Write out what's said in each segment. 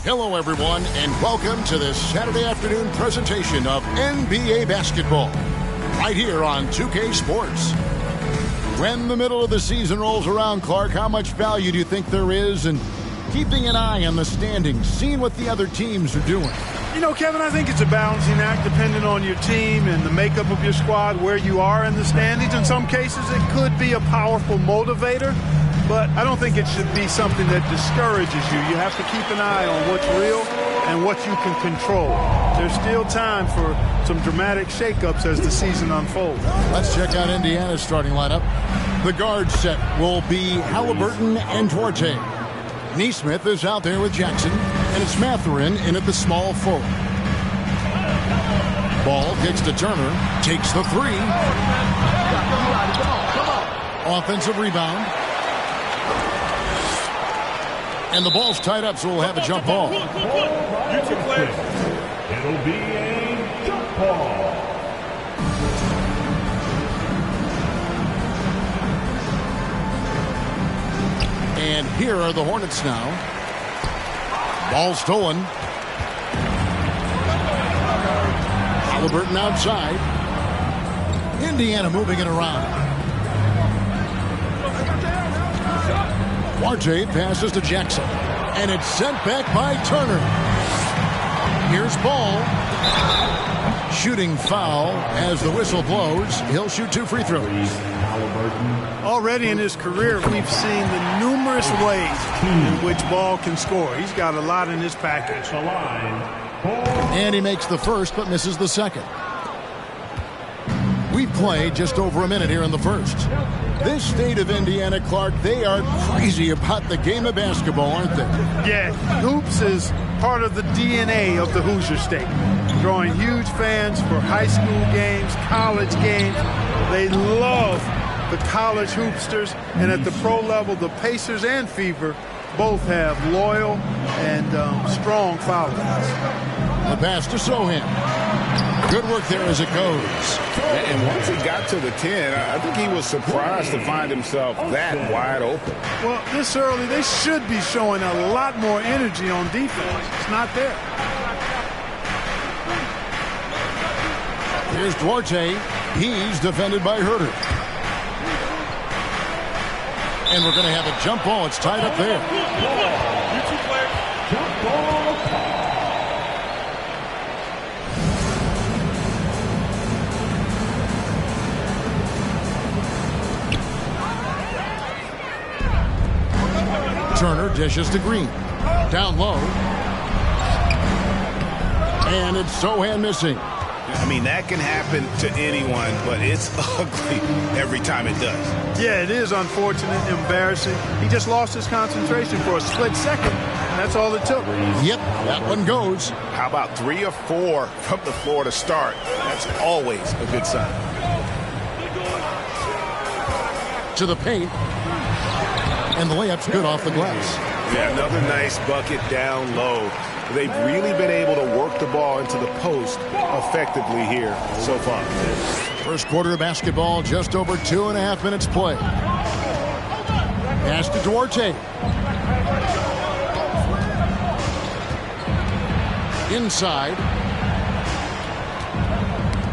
Hello, everyone, and welcome to this Saturday afternoon presentation of NBA basketball right here on 2K Sports. When the middle of the season rolls around, Clark, how much value do you think there is in keeping an eye on the standings, seeing what the other teams are doing? You know, Kevin, I think it's a balancing act depending on your team and the makeup of your squad, where you are in the standings. In some cases, it could be a powerful motivator, but I don't think it should be something that discourages you. You have to keep an eye on what's real and what you can control. There's still time for some dramatic shakeups as the season unfolds. Let's check out Indiana's starting lineup. The guard set will be Halliburton and Duarte. Nesmith is out there with Jackson, and it's Mathurin in at the small forward. Ball kicks to Turner, takes the three. Offensive rebound. And the ball's tied up, so we'll have a jump ball. It'll be a jump ball. And here are the Hornets now. Ball stolen. Halliburton outside. Indiana moving it around. Duarte passes to Jackson. And it's sent back by Turner. Here's Ball. Shooting foul as the whistle blows. He'll shoot 2 free throws. Already in his career, we've seen the numerous ways in which Ball can score. He's got a lot in his package. And he makes the first but misses the second. We've played just over a minute here in the first. This state of Indiana, Clark, they are crazy about the game of basketball, aren't they? Yeah, hoops is part of the DNA of the Hoosier State. Drawing huge fans for high school games, college games. They love the college hoopsters, and at the pro level, the Pacers and Fever both have loyal and strong followings. The pass to Sohan. Good work there as it goes. And once he got to the 10, I think he was surprised to find himself that wide open. Well, this early, they should be showing a lot more energy on defense. It's not there. Here's Duarte. He's defended by Herter. And we're going to have a jump ball. It's tied up there. Jump ball. Turner dishes to Green. Down low. And it's Sohan missing. I mean, that can happen to anyone, but it's ugly every time it does. Yeah, it is unfortunate, embarrassing. He just lost his concentration for a split second, and that's all it took. Yep, that one goes. How about 3 or 4 from the floor to start? That's always a good sign. To the paint. And the layup's good off the glass. Yeah, another nice bucket down low. They've really been able to work the ball into the post effectively here so far. First quarter of basketball, just over 2.5 minutes play. Pass to Duarte. Inside.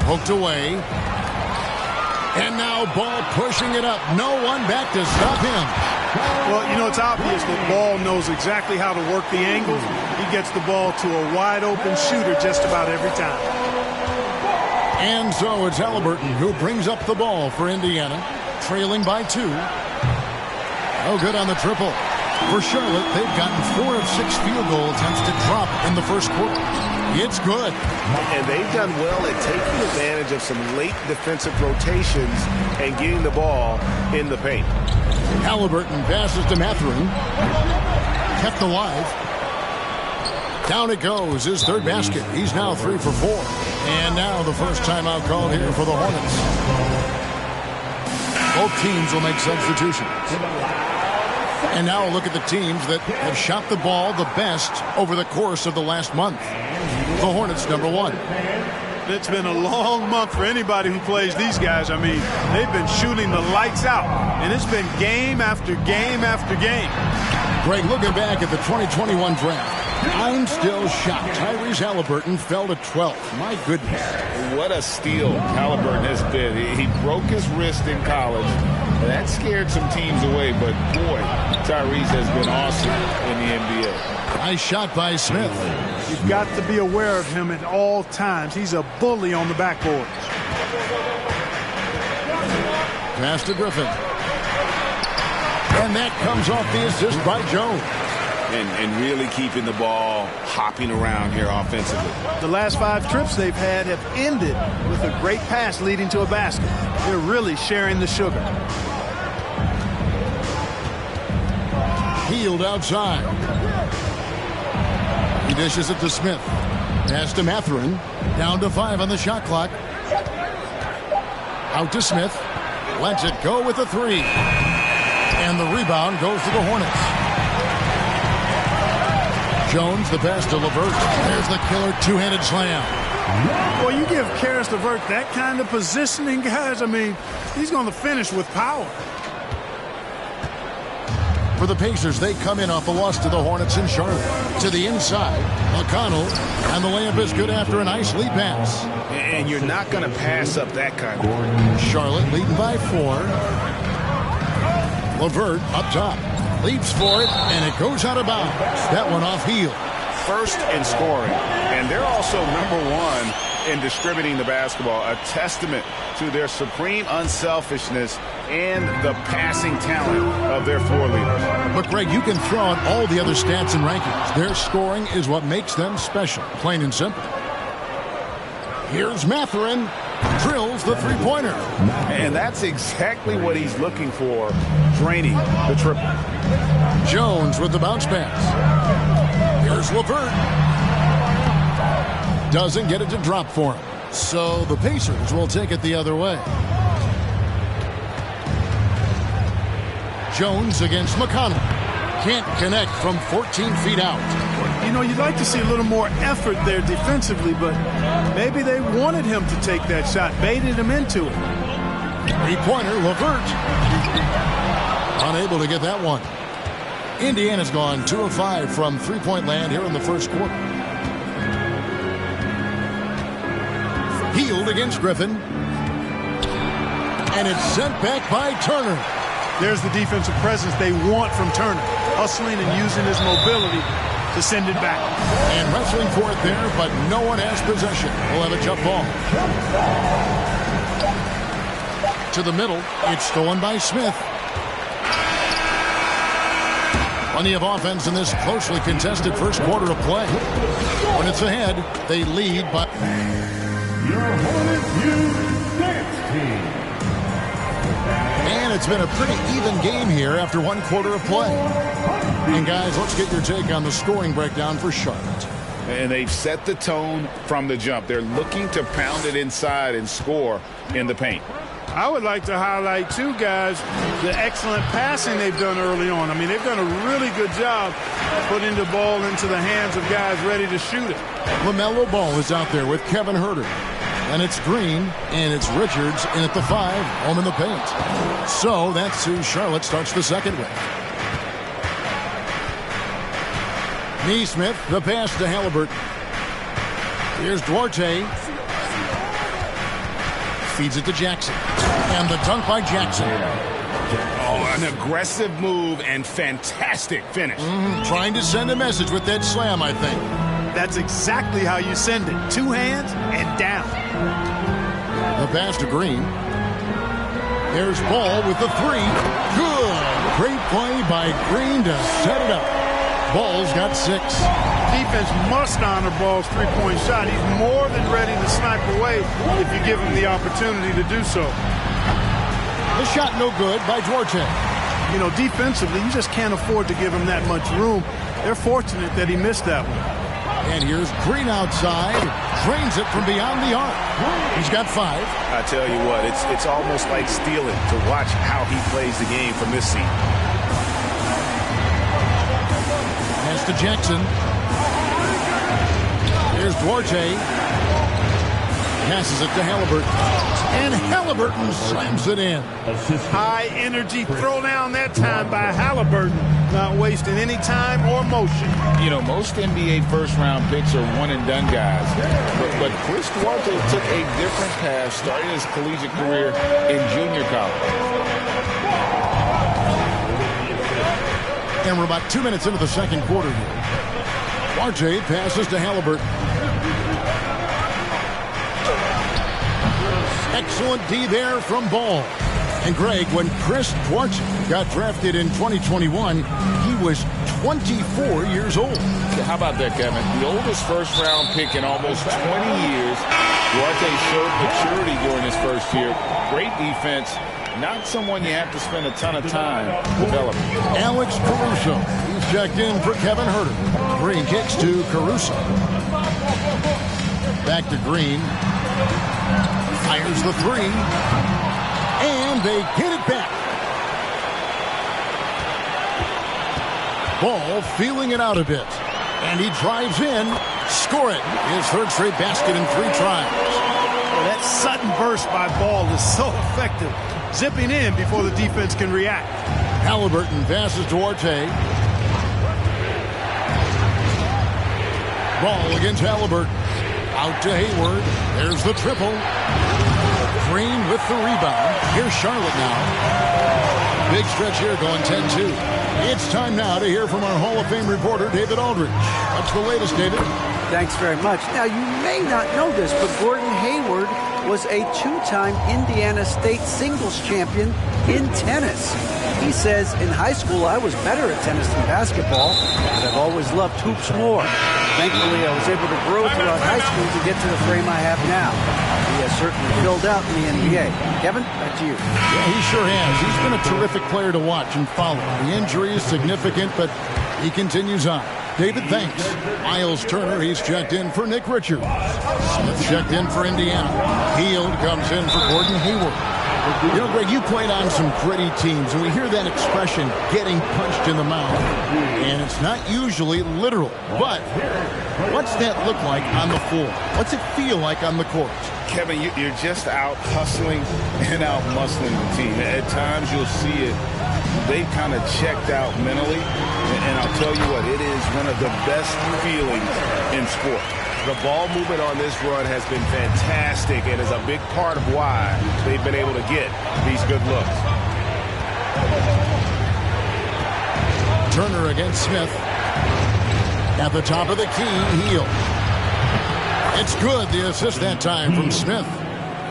Poked away. And now Ball pushing it up. No one back to stop him. Well, you know, it's obvious that Ball knows exactly how to work the angles. He gets the ball to a wide-open shooter just about every time. And so it's Halliburton who brings up the ball for Indiana, trailing by 2. Oh, good on the triple. For Charlotte, they've gotten 4 of 6 field goal attempts to drop in the first quarter. It's good. And they've done well at taking advantage of some late defensive rotations and getting the ball in the paint. Halliburton passes to Mathurin. Kept alive. Down it goes, his third basket. He's now 3 for 4. And now the first timeout called here for the Hornets. Both teams will make substitutions. And now look at the teams that have shot the ball the best over the course of the last month. The Hornets, number 1. It's been a long month for anybody who plays these guys. I mean, they've been shooting the lights out, and it's been game after game after game. Greg, looking back at the 2021 draft, I'm still shocked. Tyrese Halliburton fell to 12th. My goodness. What a steal Halliburton has been. He broke his wrist in college. That scared some teams away, but boy, Tyrese has been awesome in the NBA. Nice shot by Smith. You've got to be aware of him at all times. He's a bully on the backboard. Pass to Griffin. And that comes off the assist by Jones. And really keeping the ball hopping around here offensively. The last 5 trips they've had have ended with a great pass leading to a basket. They're really sharing the sugar. Hield outside. He dishes it to Smith. Pass to Mathurin. Down to 5 on the shot clock. Out to Smith. Lets it go with a 3. And the rebound goes to the Hornets. Jones, the pass to LeVert. There's the killer two-handed slam. Well, you give Karis LeVert that kind of positioning, guys. I mean, he's going to finish with power. For the Pacers, they come in off a loss to the Hornets in Charlotte. To the inside, McConnell, and the layup is good after a nice lead pass. And you're not going to pass up that kind of. Charlotte leading by 4. LeVert up top. Leaps for it, and it goes out of bounds. That one off Hield. First in scoring, and they're also #1 in distributing the basketball, a testament to their supreme unselfishness and the passing talent of their floor leaders. But, Greg, you can throw out all the other stats and rankings. Their scoring is what makes them special, plain and simple. Here's Mathurin. Drills the three-pointer. And that's exactly what he's looking for, draining the triple. Jones with the bounce pass. Here's LeVert. Doesn't get it to drop for him. So the Pacers will take it the other way. Jones against McConnell. Can't connect from 14 feet out. You know, you'd like to see a little more effort there defensively, but maybe they wanted him to take that shot, baited him into it. Three-pointer, LeVert. Unable to get that one. Indiana's gone 2 of 5 from three-point land here in the first quarter. Hield against Griffin. And it's sent back by Turner. There's the defensive presence they want from Turner, hustling and using his mobility to send it back. And wrestling for it there, but no one has possession. We'll have a jump ball. To the middle. It's stolen by Smith. Plenty of offense in this closely contested first quarter of play. When it's ahead, they lead by... Your Hornet Youth Dance Team. And it's been a pretty even game here after 1 quarter of play. And guys, let's get your take on the scoring breakdown for Charlotte. And they've set the tone from the jump. They're looking to pound it inside and score in the paint. I would like to highlight, too, guys, the excellent passing they've done early on. I mean, they've done a really good job putting the ball into the hands of guys ready to shoot it. LaMelo Ball is out there with Kevin Huerter. And it's Green, and it's Richards in at the 5, home in the paint. So that's who Charlotte starts the second with. Nesmith, the pass to Halliburton. Here's Duarte. Feeds it to Jackson. And the dunk by Jackson. Oh, an aggressive move and fantastic finish. Trying to send a message with that slam, I think. That's exactly how you send it. 2 hands and down. The pass to Green. There's Ball with the 3. Good. Great play by Green to set it up. Ball's got 6. Defense must honor Ball's three-point shot. He's more than ready to snipe away if you give him the opportunity to do so. The shot no good by Duarte. You know, defensively, you just can't afford to give him that much room. They're fortunate that he missed that one. And here's Green outside. Drains it from beyond the arc. He's got 5. I tell you what, it's almost like stealing to watch how he plays the game from this seat. Pass to Jackson. Here's Duarte. Passes it to Halliburton. And Halliburton slams it in. High energy throw down that time by Halliburton. not wasting any time or motion. You know, most NBA first-round picks are one-and-done guys. But Chris Duarte took a different path, starting his collegiate career in junior college. And we're about 2 minutes into the second quarter here. Duarte passes to Halliburton. Excellent D there from Ball. And Greg, when Chris Duarte got drafted in 2021, he was 24 years old. How about that, Kevin? The oldest first-round pick in almost 20 years. Duarte showed maturity during his first year. Great defense. Not someone you have to spend a ton of time developing. Alex Caruso. He's checked in for Kevin Huerter. Green kicks to Caruso. Back to Green. Fires the three. And they get it back. Ball feeling it out a bit. And he drives in. Score it. His third straight basket in 3 tries. Well, that sudden burst by Ball is so effective. Zipping in before the defense can react. Halliburton passes to Duarte. Ball against Halliburton. Out to Hayward. There's the triple. Green with the rebound. Here's Charlotte now. Big stretch here going 10-2. It's time now to hear from our Hall of Fame reporter, David Aldridge. What's the latest, David? Thanks very much. Now, you may not know this, but Gordon Hayward was a 2-time Indiana State singles champion in tennis. He says, in high school, I was better at tennis than basketball, but I've always loved hoops more. Thankfully, I was able to grow throughout high school to get to the frame I have now. He has certainly filled out in the NBA. Kevin, back to you. Yeah, he sure has. He's been a terrific player to watch and follow. The injury is significant, but he continues on. David, thanks. Miles Turner, he's checked in for Nick Richards. Smith checked in for Indiana. Hield comes in for Gordon Hayward. You know, Greg, you played on some gritty teams, and we hear that expression, getting punched in the mouth. And it's not usually literal. But what's that look like on the floor? What's it feel like on the court? Kevin, you're just out hustling and out muscling the team. At times you'll see it. They kind of checked out mentally. And I'll tell you what, it is one of the best feelings in sport. The ball movement on this run has been fantastic and is a big part of why they've been able to get these good looks. Turner against Smith. At the top of the key, Hield. It's good, the assist that time from Smith.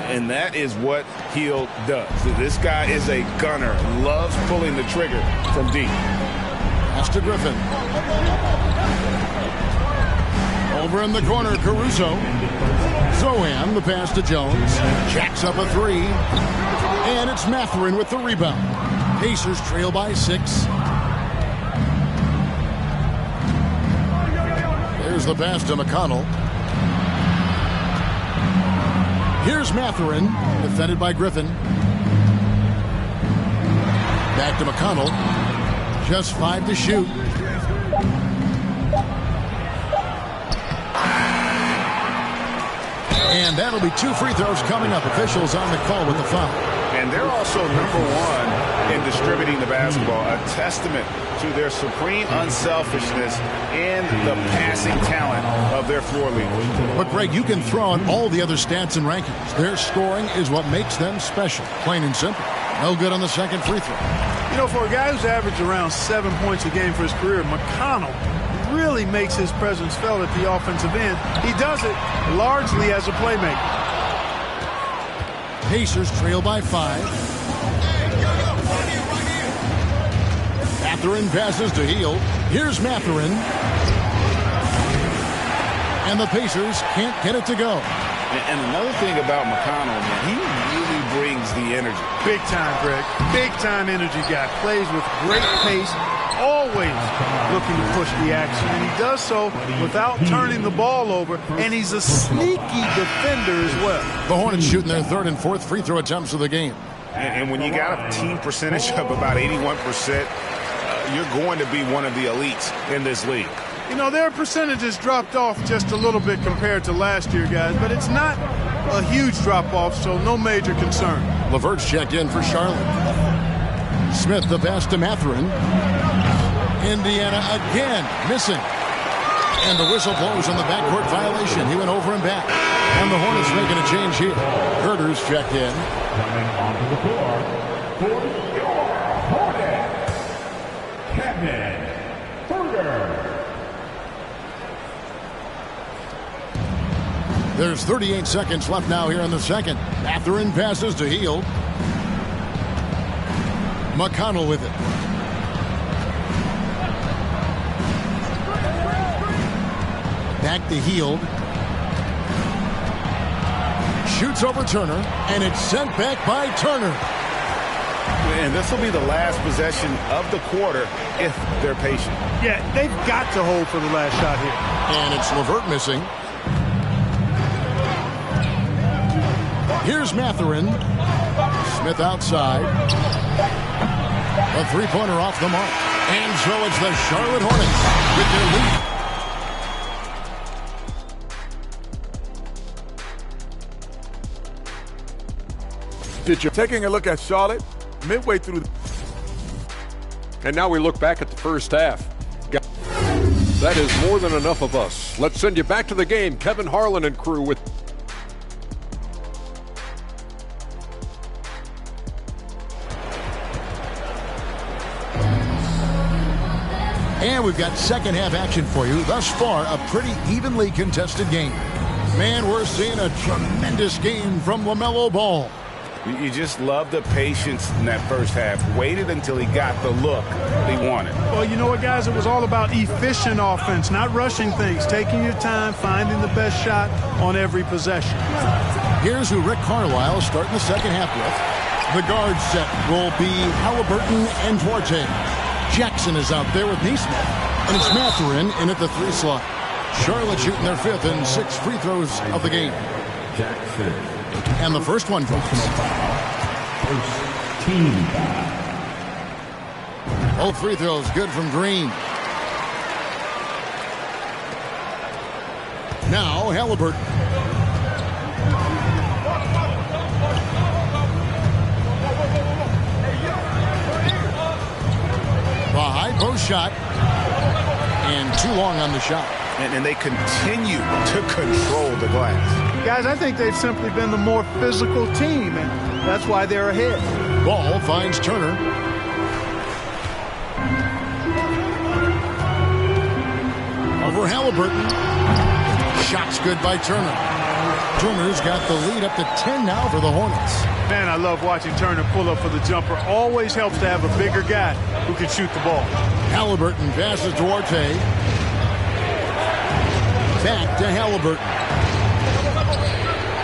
And that is what Hield does. This guy is a gunner, loves pulling the trigger from deep. Pass to Griffin. Over in the corner, Caruso. Zohan, the pass to Jones. Jacks up a three. And it's Mathurin with the rebound. Pacers trail by 6. There's the pass to McConnell. Here's Mathurin, defended by Griffin. Back to McConnell. Just 5 to shoot. And that'll be 2 free throws coming up. Officials on the call with the foul. And they're also #1 in distributing the basketball, a testament to their supreme unselfishness and the passing talent of their floor leaders. But, Greg, you can throw on all the other stats and rankings. Their scoring is what makes them special, plain and simple. No good on the second free throw. You know, for a guy who's averaged around 7 points a game for his career, McConnell really makes his presence felt at the offensive end. He does it largely as a playmaker. Pacers trail by 5. Mathurin passes to Hield. Here's Mathurin. And the Pacers can't get it to go. And another thing about McConnell, man, he really brings the energy. Big time, Greg. Big time energy guy. Plays with great pace. Always looking to push the action. And he does so without turning the ball over. And he's a sneaky defender as well. The Hornets shooting their 3rd and 4th free throw attempts of the game. And when you got a team percentage of about 81%, you're going to be one of the elites in this league. You know, their percentages dropped off just a little bit compared to last year, guys, but it's not a huge drop-off, so no major concern. LeVert's checked in for Charlotte. Smith, the pass to Mathurin. Indiana again missing. And the whistle blows on the backcourt violation. He went over and back. And the Hornets making a change here. Herter's checked in. Coming onto the floor for your Hornets, Kevin Herter. There's 38 seconds left now here in the second. Mathurin passes to Hield. McConnell with it. Back to Hield. Shoots over Turner, and it's sent back by Turner. And this will be the last possession of the quarter if they're patient. Yeah, they've got to hold for the last shot here. And it's LeVert missing. Here's Mathurin. Smith outside. A three-pointer off the mark. And so it's the Charlotte Hornets with their lead. Taking a look at Charlotte, midway through. And now we look back at the first half. That is more than enough of us. Let's send you back to the game. Kevin Harlan and crew with... And we've got second half action for you. Thus far, a pretty evenly contested game. Man, we're seeing a tremendous game from LaMelo Ball. You just love the patience in that first half. Waited until he got the look he wanted. Well, you know what, guys? It was all about efficient offense, not rushing things, taking your time, finding the best shot on every possession. Here's who Rick Carlisle is starting the second half with. The guard set will be Halliburton and Duarte. Jackson is out there with Nesmith. And it's Mathurin in at the three slot. Charlotte shooting their fifth and 6 free throws of the game. Jackson. And the first one drops. First team foul. Both free throws good from Green. Now Halliburton. The high post shot. And too long on the shot. And they continue to control the glass. Guys, I think they've simply been the more physical team, and that's why they're ahead. Ball finds Turner. Over Halliburton. Shots good by Turner. Turner's got the lead up to 10 now for the Hornets. Man, I love watching Turner pull up for the jumper. Always helps to have a bigger guy who can shoot the ball. Halliburton passes to Duarte. Back to Halliburton.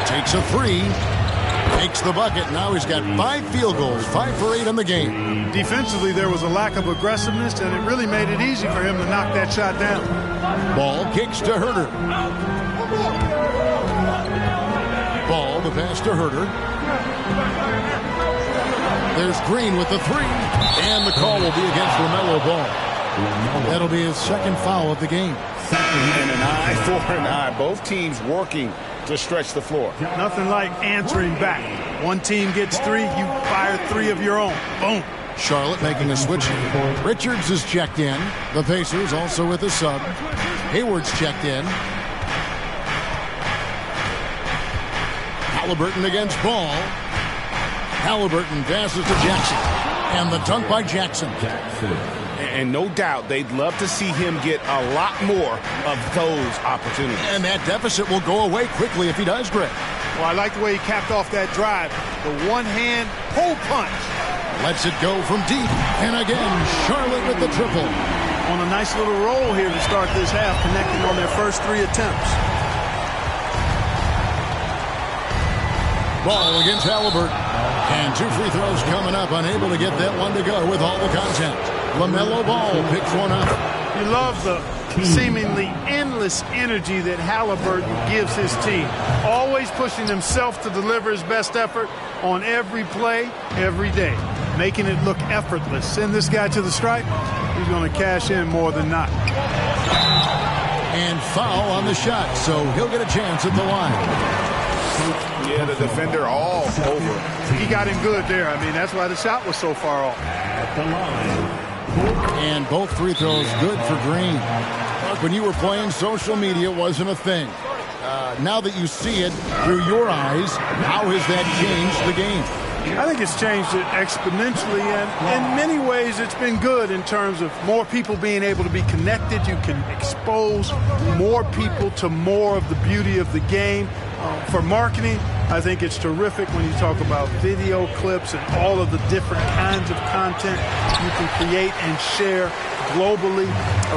Takes a three. Makes the bucket. Now he's got 5 field goals. 5 for 8 in the game. Defensively, there was a lack of aggressiveness, and it really made it easy for him to knock that shot down. Ball kicks to Herter. Ball, the pass to Herter. There's Green with the three. And the call will be against LaMelo Ball. That'll be his second foul of the game. And an eye for an eye. Both teams working to stretch the floor. Nothing like answering back. One team gets 3, you fire 3 of your own. Boom. Charlotte making a switch. Richards is checked in. The Pacers also with a sub. Hayward's checked in. Halliburton against Ball. Halliburton passes to Jackson. And the dunk by Jackson. And no doubt they'd love to see him get a lot more of those opportunities. And that deficit will go away quickly if he does, Greg. Well, I like the way he capped off that drive. The one-hand pull punch. Lets it go from deep. And again, Charlotte with the triple. On a nice little roll here to start this half, connecting on their first 3 attempts. Ball against Halliburton. And 2 free throws coming up. Unable to get that one to go with all the contact. LaMelo Ball picks one up. You love the seemingly endless energy that Halliburton gives his team. Always pushing himself to deliver his best effort on every play, every day. Making it look effortless. Send this guy to the stripe, he's going to cash in more than not. And foul on the shot, so he'll get a chance at the line. Yeah, the defender all over. He got him good there. I mean, that's why the shot was so far off. At the line, And both free throws good for Green. Look, when you were playing, social media wasn't a thing. Now that you see it through your eyes, how has that changed the game? I think it's changed it exponentially, and in many ways it's been good in terms of more people being able to be connected. You can expose more people to more of the beauty of the game. For marketing, I think it's terrific when you talk about video clips and all of the different kinds of content you can create and share globally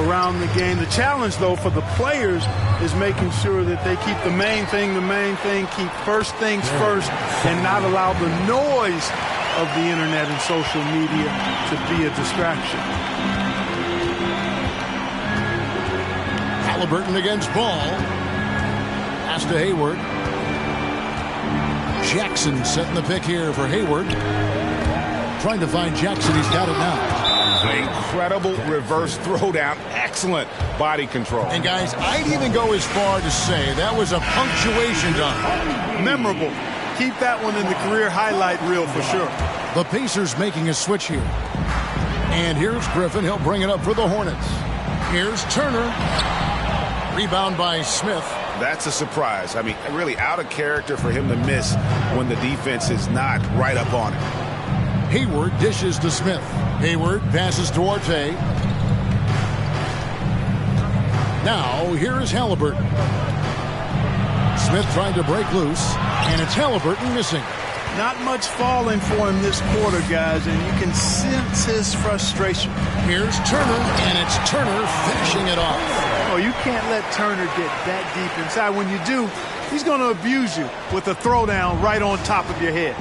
around the game. The challenge, though, for the players is making sure that they keep the main thing, keep first things first, and not allow the noise of the internet and social media to be a distraction. Halliburton against Ball. Pass to Hayward. Jackson setting the pick here for Hayward. Trying to find Jackson. He's got it now. Incredible reverse throwdown. Excellent body control. And guys, I'd even go as far to say that was a punctuation dunk. Memorable. Keep that one in the career highlight reel for sure. The Pacers making a switch here. And here's Griffin. He'll bring it up for the Hornets. Here's Turner. Rebound by Smith. That's a surprise. I mean, really out of character for him to miss when the defense is not right up on it. Hayward dishes to Smith. Hayward passes to Arte. Now, here is Halliburton. Smith trying to break loose, and it's Halliburton missing. Not much falling for him this quarter, guys, and you can sense his frustration. Here's Turner, and it's Turner finishing it off. Oh, you can't let Turner get that deep inside. When you do, he's going to abuse you with a throwdown right on top of your head.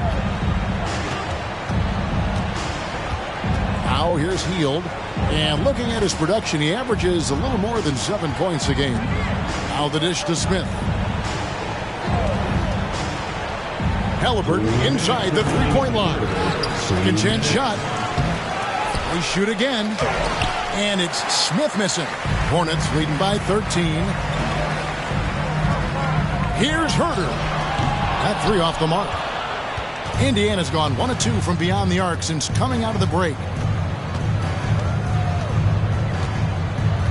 Now here's Hield, and looking at his production, he averages a little more than 7 points a game. Now the dish to Smith. Halliburton inside the three-point line. Second chance shot. We shoot again, and it's Smith missing. Hornets leading by 13. Here's Herter. That three off the mark. Indiana's gone 1 of 2 from beyond the arc since coming out of the break.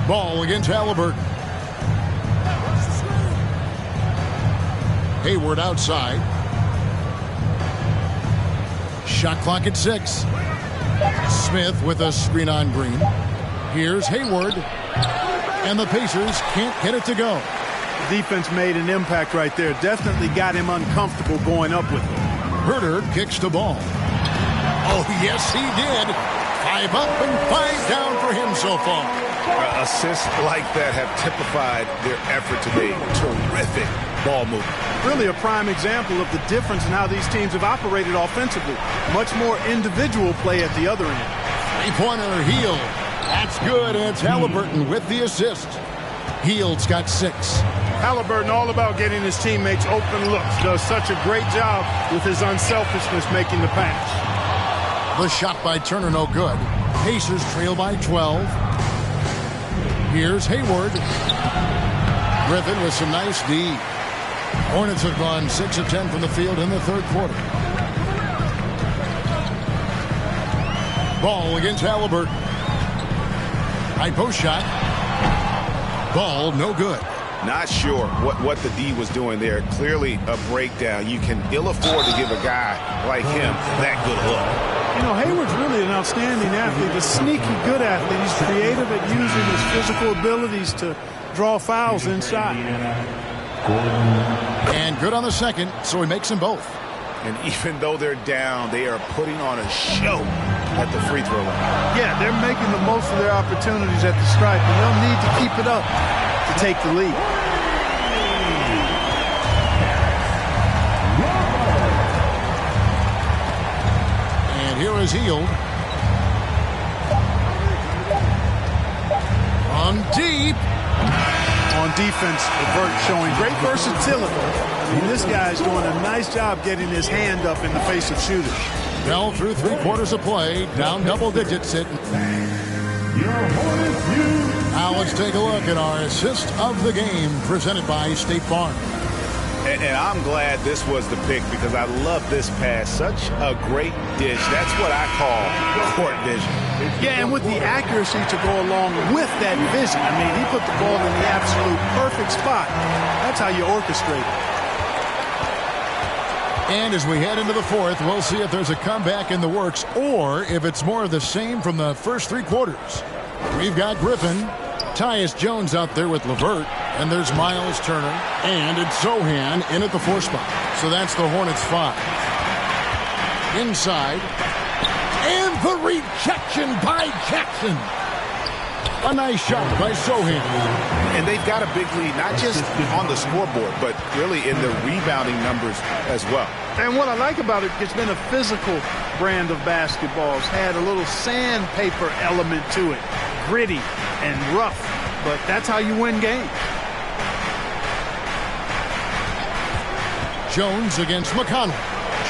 Ball against Halliburton. Hayward outside. Shot clock at 6. Smith with a screen on Green. Here's Hayward. And the Pacers can't get it to go. The defense made an impact right there. Definitely got him uncomfortable going up with it. Herter kicks the ball. Oh, yes, he did. 5 up and 5 down for him so far. Assists like that have typified their effort today. Terrific ball movement. Really a prime example of the difference in how these teams have operated offensively. Much more individual play at the other end. Three-pointer, Hield. That's good, and it's Halliburton with the assist. Hield's got 6. Halliburton all about getting his teammates open looks. Does such a great job with his unselfishness making the pass. The shot by Turner no good. Pacers trail by 12. Here's Hayward. Griffin with some nice D. Hornets have gone 6 of 10 from the field in the third quarter. Ball against Halliburton. High post shot. Ball no good. Not sure what the D was doing there. Clearly a breakdown. You can ill afford to give a guy like him that good look. You know, Hayward's really an outstanding athlete, a sneaky good athlete. He's creative at using his physical abilities to draw fouls inside. And good on the second, so he makes them both. And even though they're down, they are putting on a show at the free throw line. Yeah, they're making the most of their opportunities at the stripe, and they'll need to keep it up to take the lead. And here is Hield. On deep. On defense, Levert showing great versatility. I mean, this guy's doing a nice job getting his hand up in the face of shooters. Well, through 3 quarters of play, down double digits. Now let's take a look at our assist of the game presented by State Farm. And I'm glad this was the pick because I love this pass. Such a great dish. That's what I call court vision. Yeah, and with the accuracy to go along with that vision. I mean, he put the ball in the absolute perfect spot. That's how you orchestrate it. And as we head into the fourth, we'll see if there's a comeback in the works or if it's more of the same from the first 3 quarters. We've got Griffin, Tyus Jones out there with LeVert, and there's Miles Turner, and it's Sochan in at the 4 spot. So that's the Hornets 5. Inside, and the rejection by Jackson. A nice shot by Sochan. And they've got a big lead, not just on the scoreboard, but really in the rebounding numbers as well. And what I like about it, it's been a physical brand of basketball. It's had a little sandpaper element to it. Gritty and rough, but that's how you win games. Jones against McConnell.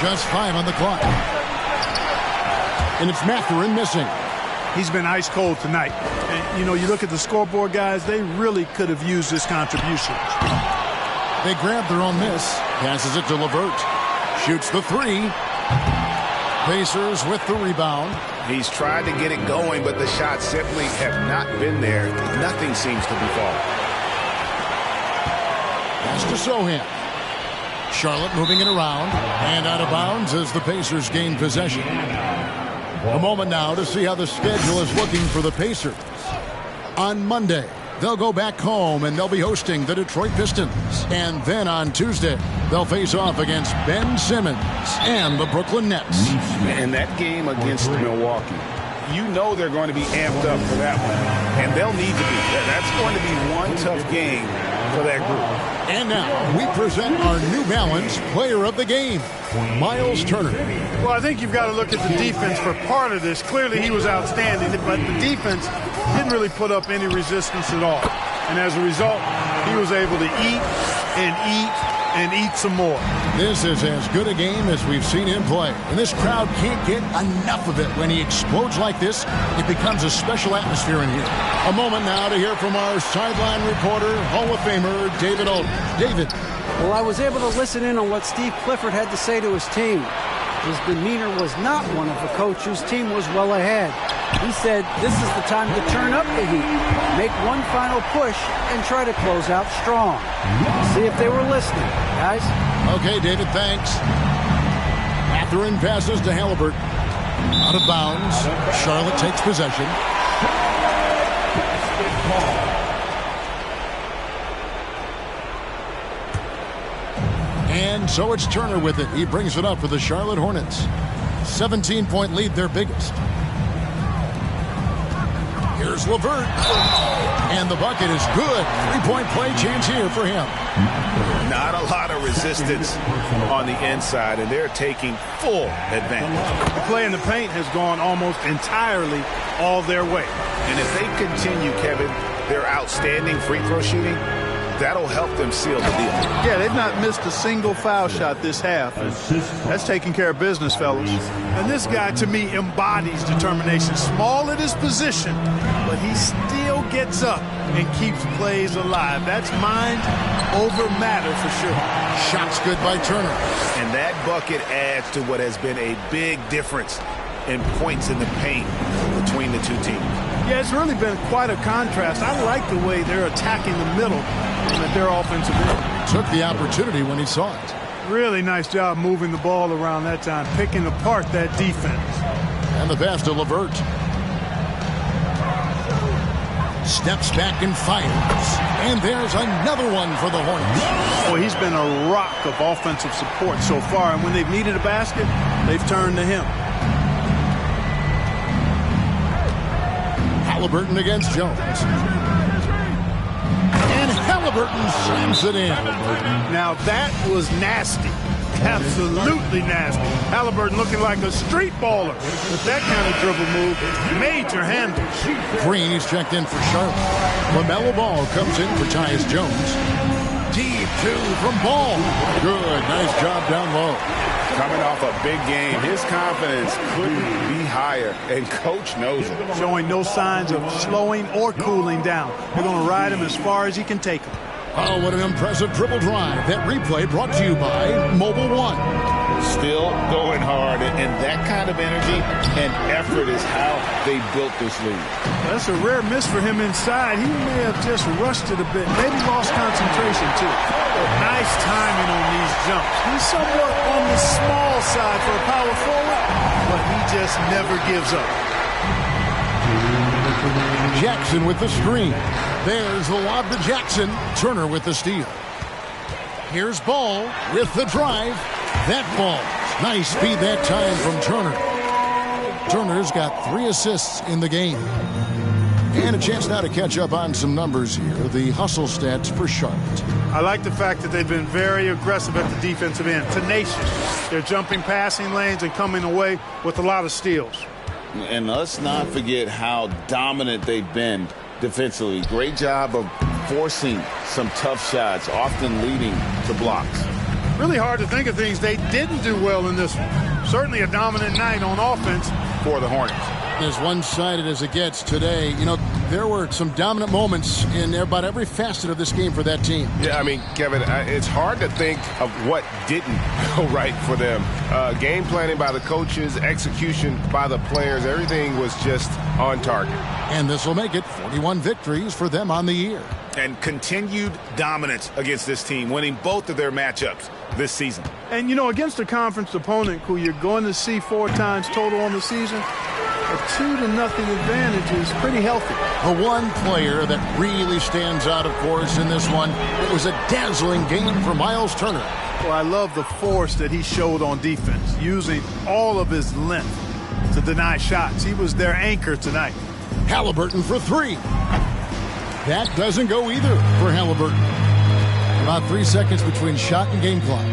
Just 5 on the clock. And it's Mathurin missing. He's been ice cold tonight. And, you know, you look at the scoreboard, guys, they really could have used this contribution. They grab their own miss. Passes it to LeVert. Shoots the 3. Pacers with the rebound. He's tried to get it going, but the shots simply have not been there. Nothing seems to be falling. Pass to Sochan. Charlotte moving it around. And out of bounds as the Pacers gain possession. A moment now to see how the schedule is looking for the Pacers. On Monday, they'll go back home and they'll be hosting the Detroit Pistons. And then on Tuesday, they'll face off against Ben Simmons and the Brooklyn Nets. And that game against Milwaukee, you know they're going to be amped up for that one. And they'll need to be. That's going to be one tough game for that group. And now we present our New Balance Player of the Game, Miles Turner. Well, I think you've got to look at the defense for part of this. Clearly he was outstanding, but the defense didn't really put up any resistance at all. And as a result, he was able to eat and eat and eat some more. This is as good a game as we've seen him play. And this crowd can't get enough of it. When he explodes like this, it becomes a special atmosphere in here. A moment now to hear from our sideline reporter, Hall of Famer, David Olden. David. Well, I was able to listen in on what Steve Clifford had to say to his team. His demeanor was not one of a coach whose team was well ahead. He said this is the time to turn up the heat, make one final push, and try to close out strong. See if they were listening, guys. Okay, David, thanks. Mathurin passes to Halliburton. Out of bounds. Charlotte takes possession. And so it's Turner with it. He brings it up for the Charlotte Hornets. 17-point lead, their biggest. Here's LeVert. And the bucket is good. 3-point play chance here for him. Not a lot of resistance on the inside, and they're taking full advantage. The play in the paint has gone almost entirely all their way. And if they continue, Kevin, their outstanding free throw shooting, that'll help them seal the deal. Yeah, they've not missed a single foul shot this half. That's taking care of business, fellas. And this guy, to me, embodies determination. Small at his position, but he still gets up and keeps plays alive. That's mind over matter for sure. Shots good by Turner. And that bucket adds to what has been a big difference in points in the paint between the two teams. Yeah, it's really been quite a contrast. I like the way they're attacking the middle with their offensive end. Took the opportunity when he saw it. Really nice job moving the ball around that time, picking apart that defense. And the pass to LeVert. Steps back and fires. And there's another one for the Hornets. Well, he's been a rock of offensive support so far, and when they've needed a basket, they've turned to him. Halliburton against Jones. And Halliburton slams it in. Now that was nasty. Absolutely nasty. Halliburton looking like a street baller with that kind of dribble move. Major handle. Green is checked in for Charlotte. LaMelo Ball comes in for Tyus Jones. Deep two from Ball. Good. Nice job down low. Coming off a big game, his confidence couldn't be higher, and Coach knows it. Showing no signs of slowing or cooling down. They're going to ride him as far as he can take him. Oh, what an impressive triple drive. That replay brought to you by Mobile One. Still going hard, and that kind of energy and effort is how they built this lead. That's a rare miss for him inside. He may have just rushed it a bit, maybe lost concentration too. Nice timing on these jumps. He's somewhat on the small side for a power forward, but he just never gives up. Jackson with the screen. There's the lob to Jackson. Turner with the steal. Here's Ball with the drive. That ball. Nice speed that time from Turner. Turner's got 3 assists in the game. And a chance now to catch up on some numbers here. The hustle stats for Charlotte. I like the fact that they've been very aggressive at the defensive end. Tenacious. They're jumping passing lanes and coming away with a lot of steals. And let's not forget how dominant they've been defensively. Great job of forcing some tough shots, often leading to blocks. Really hard to think of things they didn't do well in this one. Certainly a dominant night on offense for the Hornets. As one-sided as it gets today, you know, there were some dominant moments in about every facet of this game for that team. Yeah, I mean, Kevin, it's hard to think of what didn't go right for them. Game planning by the coaches, execution by the players, everything was just on target. And this will make it 41 victories for them on the year. And continued dominance against this team, winning both of their matchups this season. And, you know, against a conference opponent who you're going to see 4 times total on the season, a 2-0 advantage is pretty healthy. The one player that really stands out, of course, in this one, it was a dazzling game for Miles Turner. Well, I love the force that he showed on defense, using all of his length to deny shots. He was their anchor tonight. Halliburton for 3. That doesn't go either for Halliburton. About 3 seconds between shot and game clock.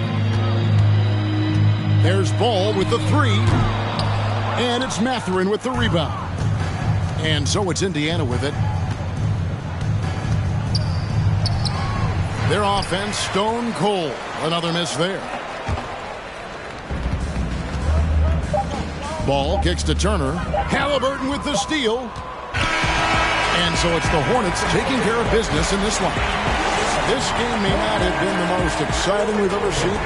There's Ball with the 3. And it's Mathurin with the rebound. And so it's Indiana with it. Their offense stone cold. Another miss there. Ball kicks to Turner. Halliburton with the steal. And so it's the Hornets taking care of business in this one. This game may not have been the most exciting we've ever seen.